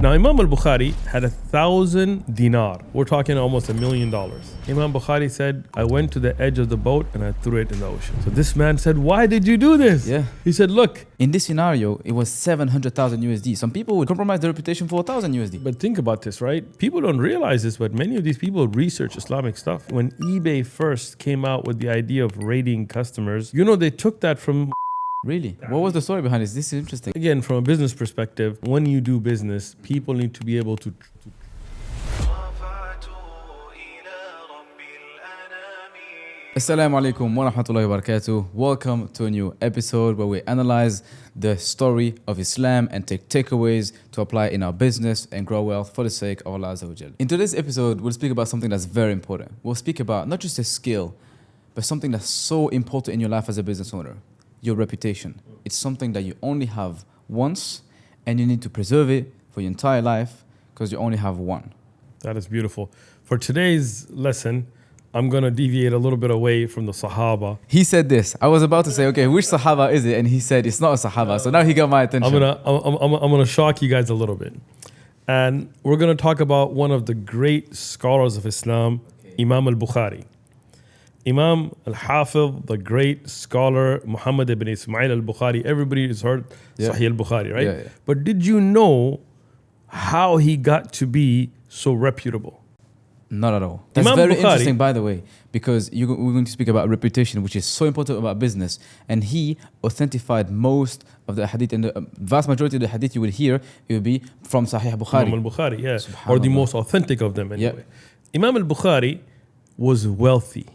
Now, Imam al-Bukhari had 1,000 dinar. We're talking almost $1 million. Imam Bukhari said, I went to the edge of the boat and I threw it in the ocean. So this man said, why did you do this? Yeah. He said, look. In this scenario, it was 700,000 USD. Some people would compromise their reputation for 1,000 USD. But think about this, right? People don't realize this, but many of these people research Islamic stuff. When eBay first came out with the idea of rating customers, they took that from... Really? What was the story behind this? This is interesting. Again, from a business perspective, when you do business, people need to be able to... Assalamu alaikum wa rahmatullahi wa barakatuh. Welcome to a new episode where we analyze the story of Islam and take takeaways to apply in our business and grow wealth for the sake of Allah Azza wa Jal. In today's episode, we'll speak about something that's very important. We'll speak about not just a skill, but something that's so important in your life as a business owner. Your reputation. It's something that you only have once and you need to preserve it for your entire life because you only have one. That is beautiful. For today's lesson, I'm going to deviate a little bit away from the Sahaba. He said this. I was about to say, okay, which Sahaba is it? And he said, it's not a Sahaba. So now he got my attention. I'm gonna shock you guys a little bit. And we're going to talk about one of the great scholars of Islam, Imam al-Bukhari. Imam al-Hafiz, the great scholar, Muhammad ibn Ismail al-Bukhari. Everybody has heard Sahih al-Bukhari, right? Yeah. But did you know how he got to be so reputable? Not at all. That's Imam very Bukhari, interesting, by the way, because we're going to speak about reputation, which is so important about business. And he authenticated most of the hadith, and the vast majority of the hadith you will hear, it will be from Sahih Bukhari. Imam al-Bukhari, yeah. Or the most authentic of them anyway. Imam al-Bukhari was wealthy,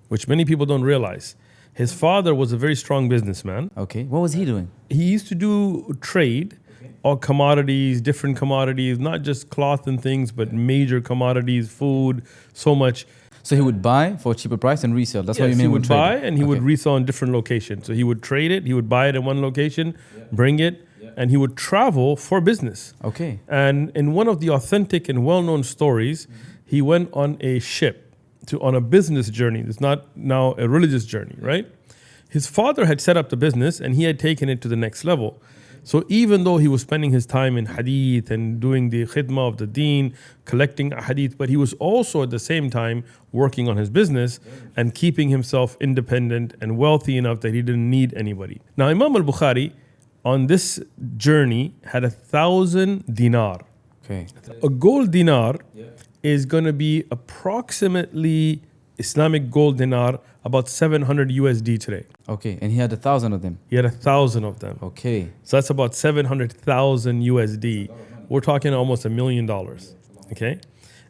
which many people don't realize. His father was a very strong businessman. Okay, what was he doing? He used to do trade, all commodities, different commodities, not just cloth and things, but major commodities, food, so much. So he would buy for a cheaper price and resell. That's what you mean he would with buy trading. and he would resell in different locations. So he would trade it, he would buy it in one location, bring it, and he would travel for business. Okay. And in one of the authentic and well-known stories, he went on a ship on a business journey. It's not now a religious journey, right? His father had set up the business and he had taken it to the next level. So even though he was spending his time in hadith and doing the khidmah of the deen, collecting hadith, but he was also at the same time working on his business and keeping himself independent and wealthy enough that he didn't need anybody. Now Imam al-Bukhari on this journey had 1,000 dinar. Okay. A gold dinar is going to be approximately Islamic gold dinar about 700 USD today. Okay, and he had 1,000 of them. He had 1,000 of them. Okay. So that's about 700,000 USD. We're talking almost $1 million. Okay?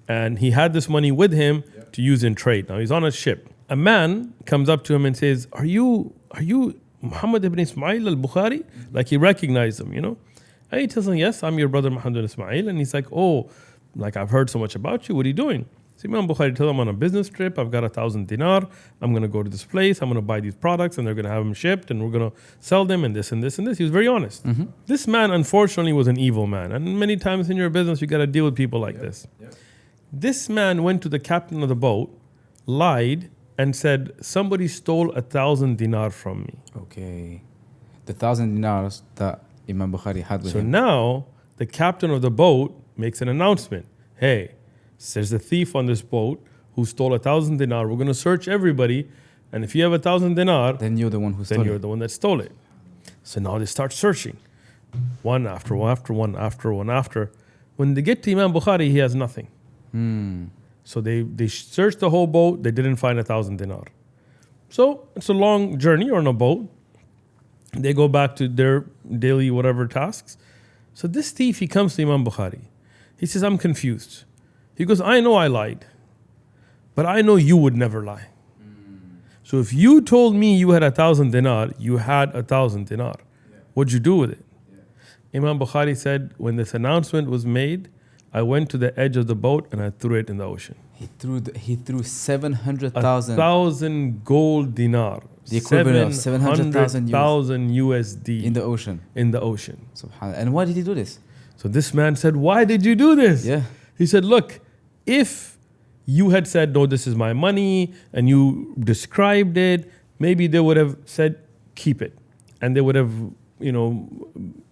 And he had this money with him to use in trade. Now he's on a ship. A man comes up to him and says, Are you Muhammad ibn Ismail al-Bukhari? Like he recognized him, And he tells him, yes, I'm your brother Muhammad ibn Ismail. And he's like, oh, like I've heard so much about you. What are you doing? So Imam Bukhari tells him, I'm on a business trip. I've got 1,000 dinar. I'm going to go to this place. I'm going to buy these products and they're going to have them shipped and we're going to sell them and this and this and this. He was very honest. Mm-hmm. This man, unfortunately, was an evil man. And many times in your business, you got to deal with people like this. This man went to the captain of the boat, lied, and said, somebody stole 1,000 dinar from me. Okay. The 1,000 dinars that Imam Bukhari had with him. So now the captain of the boat makes an announcement. Hey, there's a thief on this boat who stole 1,000 dinar. We're going to search everybody. And if you have 1,000 dinar, then you're the one who stole it. Then you're the one that stole it. So now they start searching. One after one after one after one after. When they get to Imam Bukhari, he has nothing. So they searched the whole boat. They didn't find 1,000 dinar. So it's a long journey on a boat. They go back to their daily whatever tasks. So this thief, he comes to Imam Bukhari. He says, I'm confused. He goes, I know I lied, but I know you would never lie. So if you told me you had 1,000 dinar, you had 1,000 dinar. What'd you do with it? Imam Bukhari said, when this announcement was made, I went to the edge of the boat and I threw it in the ocean. He threw 700,000. 1,000 gold dinar. The equivalent of 700,000 USD. In the ocean. In the ocean. Subhanallah. And why did he do this? So this man said, why did you do this? Yeah. He said, look, if you had said, no, this is my money, and you described it, maybe they would have said, keep it. And they would have,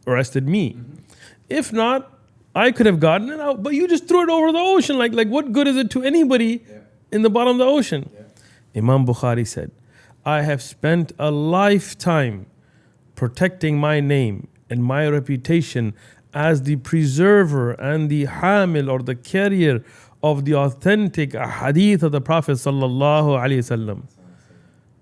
arrested me. If not, I could have gotten it out, but you just threw it over the ocean. Like what good is it to anybody in the bottom of the ocean? Imam Bukhari said, I have spent a lifetime protecting my name and my reputation as the preserver and the hamil or the carrier of the authentic hadith of the Prophet sallallahu alaihi wasallam.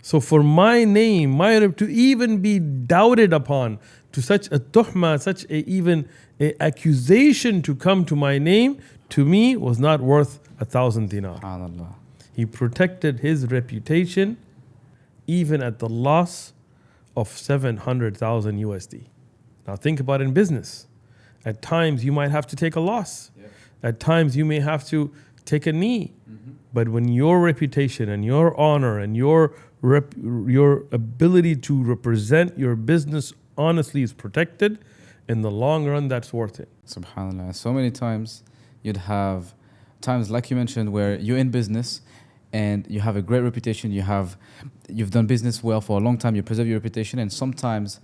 So for my name, to even be doubted upon, to such a tuhma, such a even a accusation to come to my name, to me was not worth 1,000 dinar. SubhanAllah. He protected his reputation even at the loss of 700,000 USD. Now think about it in business. At times you might have to take a loss. At times you may have to take a knee. But when your reputation and your honor and your ability to represent your business honestly is protected, in the long run that's worth it. SubhanAllah. So many times you'd have times like you mentioned where you're in business and you have a great reputation, you've done business well for a long time, you preserve your reputation, and sometimes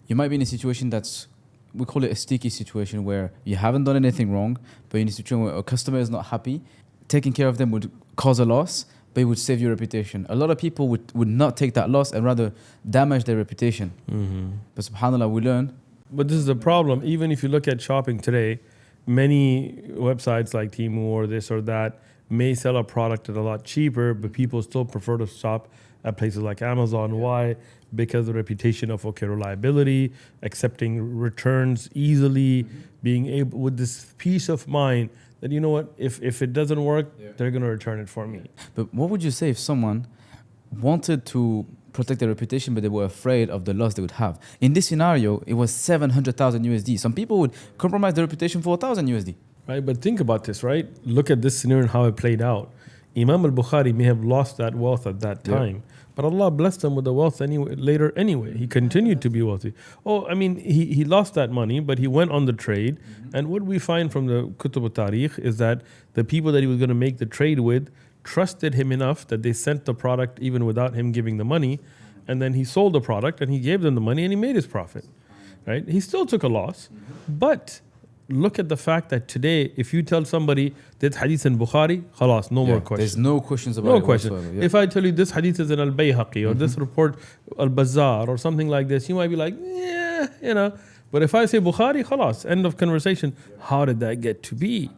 you might be in a situation we call it a sticky situation, where you haven't done anything wrong, but in a situation where a customer is not happy, taking care of them would cause a loss, but it would save your reputation. A lot of people would not take that loss and rather damage their reputation. But subhanAllah, we learn. But this is the problem. Even if you look at shopping today, many websites like Temu or this or that may sell a product at a lot cheaper, but people still prefer to shop at places like Amazon. Why? Because of the reputation of reliability, accepting returns easily, being able with this peace of mind that, you know what, if it doesn't work, they're going to return it for me. But what would you say if someone wanted to protect their reputation, but they were afraid of the loss they would have? In this scenario, it was 700,000 USD. Some people would compromise their reputation for 1,000 USD. Right, but think about this, right? Look at this scenario and how it played out. Imam al-Bukhari may have lost that wealth at that time, but Allah blessed him with the wealth later anyway. He continued to be wealthy. He lost that money, but he went on the trade. And what we find from the Kutub al-Tarikh is that the people that he was going to make the trade with trusted him enough that they sent the product even without him giving the money. And then he sold the product and he gave them the money and he made his profit. Right? He still took a loss, but look at the fact that today, if you tell somebody that hadith in Bukhari, khalas, no more questions. There's no questions about no it question. whatsoever. If I tell you this hadith is in Al-Bayhaqi or this report Al-Bazzar or something like this, you might be like, yeah. But if I say Bukhari, khalas, end of conversation. How did that get to be?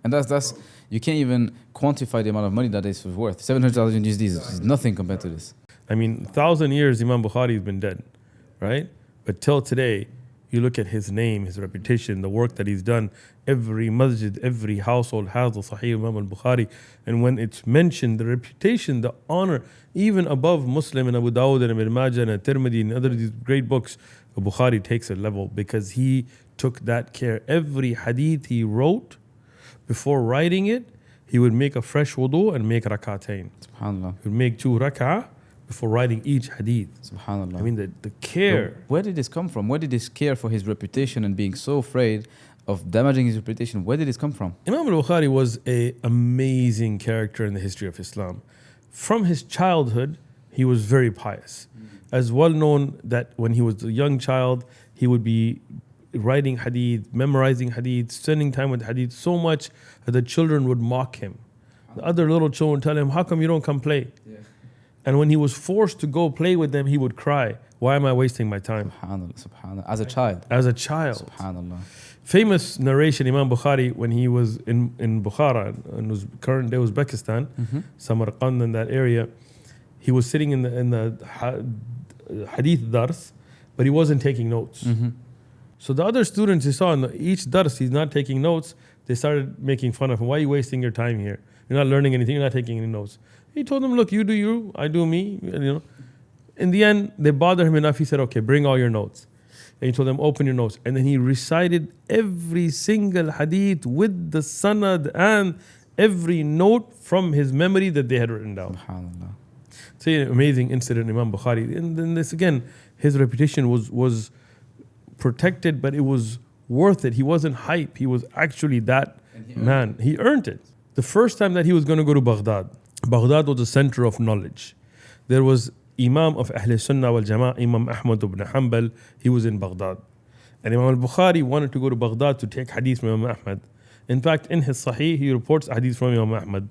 And that's you can't even quantify the amount of money that this was worth. 700,000 USD is nothing compared to this. 1,000 years Imam Bukhari has been dead, right? But till today, you look at his name, his reputation, the work that he's done. Every masjid, every household has the Sahih Imam al-Bukhari. And when it's mentioned, the reputation, the honor, even above Muslim and Abu Dawud and Ibn Majah and Tirmidhi and other these great books, Bukhari takes a level because he took that care. Every hadith he wrote, before writing it, he would make a fresh wudu and make rak'atayn. SubhanAllah. He would make 2 rak'ah before writing each hadith. SubhanAllah. The care. Where did this come from? Where did this care for his reputation and being so afraid of damaging his reputation, where did this come from? Imam al-Bukhari was an amazing character in the history of Islam. From his childhood, he was very pious. As well known that when he was a young child, he would be writing hadith, memorizing hadith, spending time with hadith so much that the children would mock him. The other little children would tell him, how come you don't come play? And when he was forced to go play with them, he would cry. Why am I wasting my time? SubhanAllah. As a child. As a child. SubhanAllah. Famous narration, Imam Bukhari, when he was in Bukhara, in his current day Uzbekistan, Samarkand in that area, he was sitting in the hadith dars, but he wasn't taking notes. So the other students he saw in each dars, he's not taking notes, they started making fun of him. Why are you wasting your time here? You're not learning anything, you're not taking any notes. He told them, look, you do you, I do me. In the end, they bothered him enough. He said, okay, bring all your notes. And he told them, open your notes. And then he recited every single hadith with the sanad and every note from his memory that they had written down. SubhanAllah. It's an amazing incident, Imam Bukhari. And then this again, his reputation was protected, but it was worth it. He wasn't hype. He was actually that man. He earned it. The first time that he was going to go to Baghdad was the center of knowledge. There was Imam of Ahl Sunnah wal Jama'ah, Imam Ahmad ibn Hanbal. He was in Baghdad. And Imam al-Bukhari wanted to go to Baghdad to take hadith from Imam Ahmad. In fact, in his Sahih, he reports hadith from Imam Ahmad.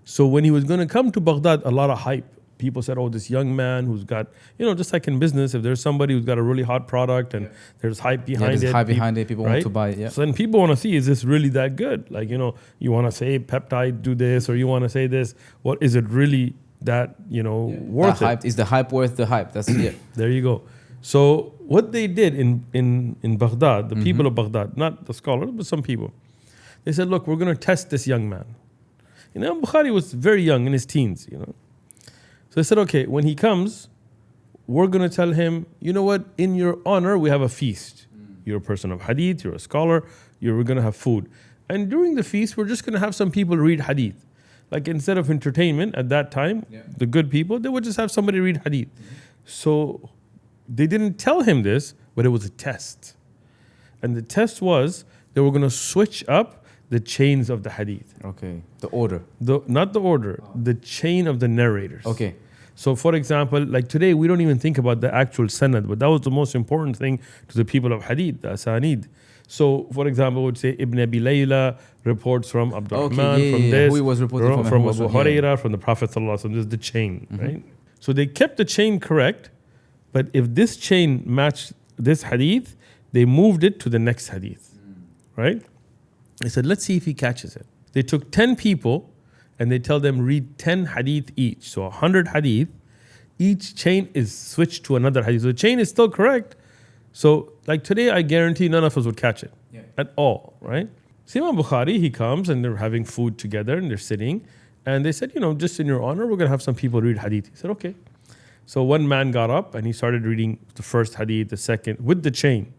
So when he was going to come to Baghdad, a lot of hype. People said, oh, this young man who's got, just like in business, if there's somebody who's got a really hot product and there's hype behind it. There's hype behind it, people want to buy it. Yeah. So then people want to see, is this really that good? Like, you want to say peptide do this, or you want to say this. What is it really that, worth it? Is the hype worth the hype? That's it. There you go. So what they did in Baghdad, the people of Baghdad, not the scholars, but some people, they said, look, we're going to test this young man. Bukhari was very young, in his teens, So they said, okay, when he comes, we're going to tell him, you know what, in your honor, we have a feast. You're a person of hadith, you're a scholar, we're going to have food. And during the feast, we're just going to have some people read hadith. Like instead of entertainment at that time, the good people, they would just have somebody read hadith. So they didn't tell him this, but it was a test. And the test was they were going to switch up the chains of the hadith. Okay, the order. Not the order, the chain of the narrators. Okay. So for example, like today, we don't even think about the actual sanad, but that was the most important thing to the people of hadith, the asanid. So for example, we would say Ibn Abi Layla reports from Abdurrahman, from this, who he was reporting from Abu Hurairah, from the Prophet ﷺ. This is the chain, right? So they kept the chain correct, but if this chain matched this hadith, they moved it to the next hadith, right? They said, let's see if he catches it. They took 10 people and they tell them read 10 hadith each. So 100 hadith, each chain is switched to another hadith. So the chain is still correct. So like today, I guarantee none of us would catch it at all, right? So Imam Bukhari, he comes and they're having food together and they're sitting. And they said, just in your honor, we're going to have some people read hadith. He said, okay. So one man got up and he started reading the first hadith, the second, with the chain.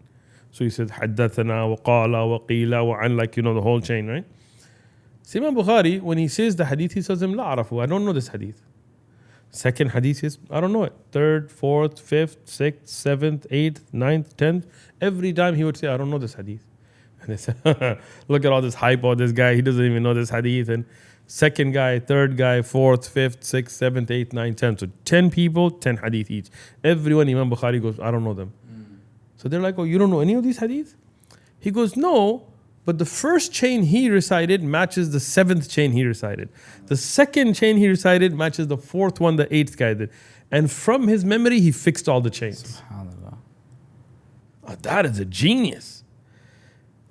So he said, حدثنا وقال وقيل وعن, like, the whole chain, right? So Imam Bukhari, when he says the hadith, he says, لا أعرفه, I don't know this hadith. Second hadith is, I don't know it. Third, fourth, fifth, sixth, seventh, eighth, ninth, 10th. Every time he would say, I don't know this hadith. And they said, look at all this hype on this guy. He doesn't even know this hadith. And second guy, third guy, fourth, fifth, sixth, seventh, eighth, ninth, 10th. So 10 people, 10 hadith each. Everyone, Imam Bukhari goes, I don't know them. So they're like, oh, you don't know any of these hadith? He goes, no, but the first chain he recited matches the seventh chain he recited. The second chain he recited matches the fourth one the eighth guy did. And from his memory, he fixed all the chains. SubhanAllah. Oh, that is a genius.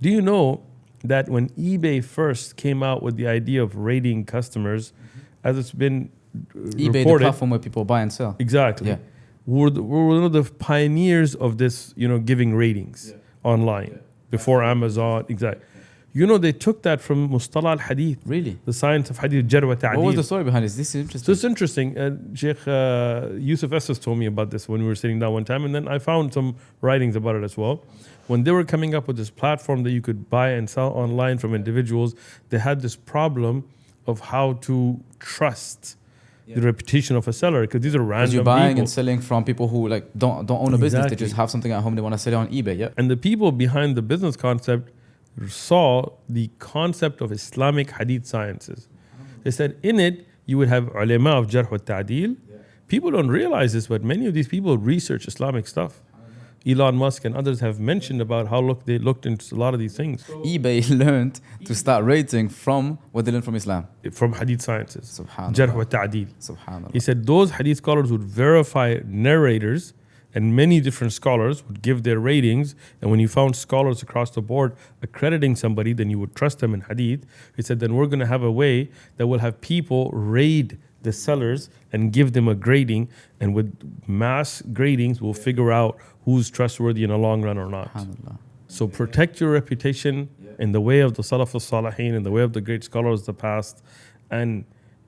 Do you know that when eBay first came out with the idea of rating customers, as it's been eBay, reported, the platform where people buy and sell. Exactly. Yeah. We're one of the pioneers of this, giving ratings online before Amazon. Exactly. They took that from Mustalah al-Hadith. Really? The science of Hadith, Jar wa Ta'deel. What was the story behind this? This is interesting. So it's interesting. Sheikh Yusuf Esses told me about this when we were sitting down one time, and then I found some writings about it as well. When they were coming up with this platform that you could buy and sell online from individuals, they had this problem of how to trust the reputation of a seller, because these are random you're buying people. And selling from people who don't own a business. They just have something at home. They want to sell it on eBay. Yeah. And the people behind the business concept saw the concept of Islamic hadith sciences. They said in it you would have ulama of Jarh wa Ta'deel. People don't realize this, but many of these people research Islamic stuff. Elon Musk and others have mentioned about how they looked into a lot of these things. eBay learned to start rating from what they learned from Islam. From hadith sciences. Subhanallah. Jarh wa Ta'deel. Subhanallah. He said those hadith scholars would verify narrators, and many different scholars would give their ratings. And when you found scholars across the board accrediting somebody, then you would trust them in hadith. He said, then we're going to have a way that will have people raid the sellers and give them a grading. And with mass gradings, we'll figure out who's trustworthy in the long run or not. So protect your reputation in the way of the Salaf al-Salihin, in the way of the great scholars of the past. And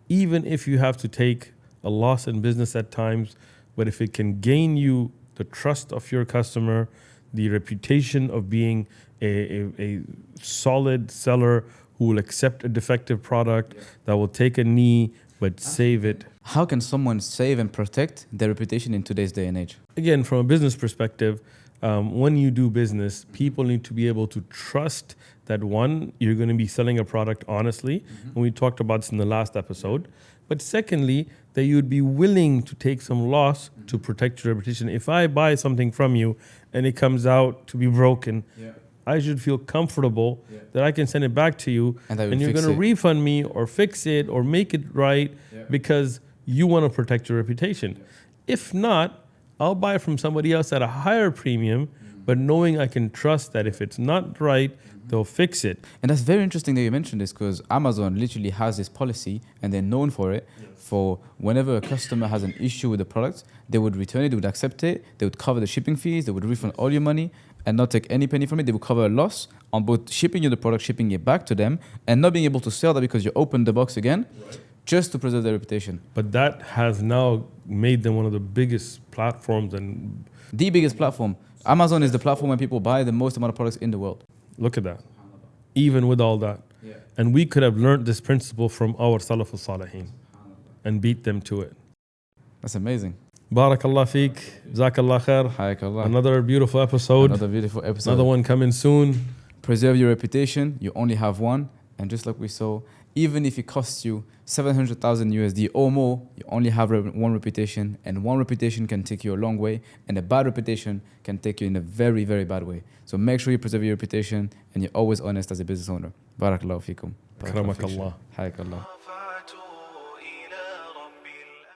even if you have to take a loss in business at times, but if it can gain you the trust of your customer, the reputation of being a solid seller who will accept a defective product, that will take a knee but save it. How can someone save and protect their reputation in today's day and age? Again, from a business perspective, when you do business, people need to be able to trust that, one, you're going to be selling a product honestly. And we talked about this in the last episode. But secondly, that you'd be willing to take some loss to protect your reputation. If I buy something from you and it comes out to be broken, I should feel comfortable that I can send it back to you And that will and you're fix going to it. refund me or fix it or make it right because you want to protect your reputation. If not, I'll buy from somebody else at a higher premium, but knowing I can trust that if it's not right, they'll fix it. And that's very interesting that you mentioned this, because Amazon literally has this policy and they're known for it. For whenever a customer has an issue with the product, they would return it, they would accept it, they would cover the shipping fees, they would refund all your money and not take any penny from it. They would cover a loss on both shipping you the product, shipping it back to them, and not being able to sell that because you opened the box again, just to preserve their reputation. But that has now made them one of the biggest platforms, and The biggest platform. Amazon is the platform where people buy the most amount of products in the world. look at that. Even with all that. And we could have learned this principle from our Salaf al-Salihin and beat them to it. That's amazing. Barakallah feek, Jazakallah khair. Hayakallah. Another beautiful episode. Another beautiful episode. Another one coming soon. Preserve your reputation. You only have one. And just like we saw, even if it costs you 700,000 USD or more, you only have one reputation, and one reputation can take you a long way, and a bad reputation can take you in a very, very bad way. So make sure you preserve your reputation and you're always honest as a business owner. Barakallahu feekum. Akramakallah. Hayakallah.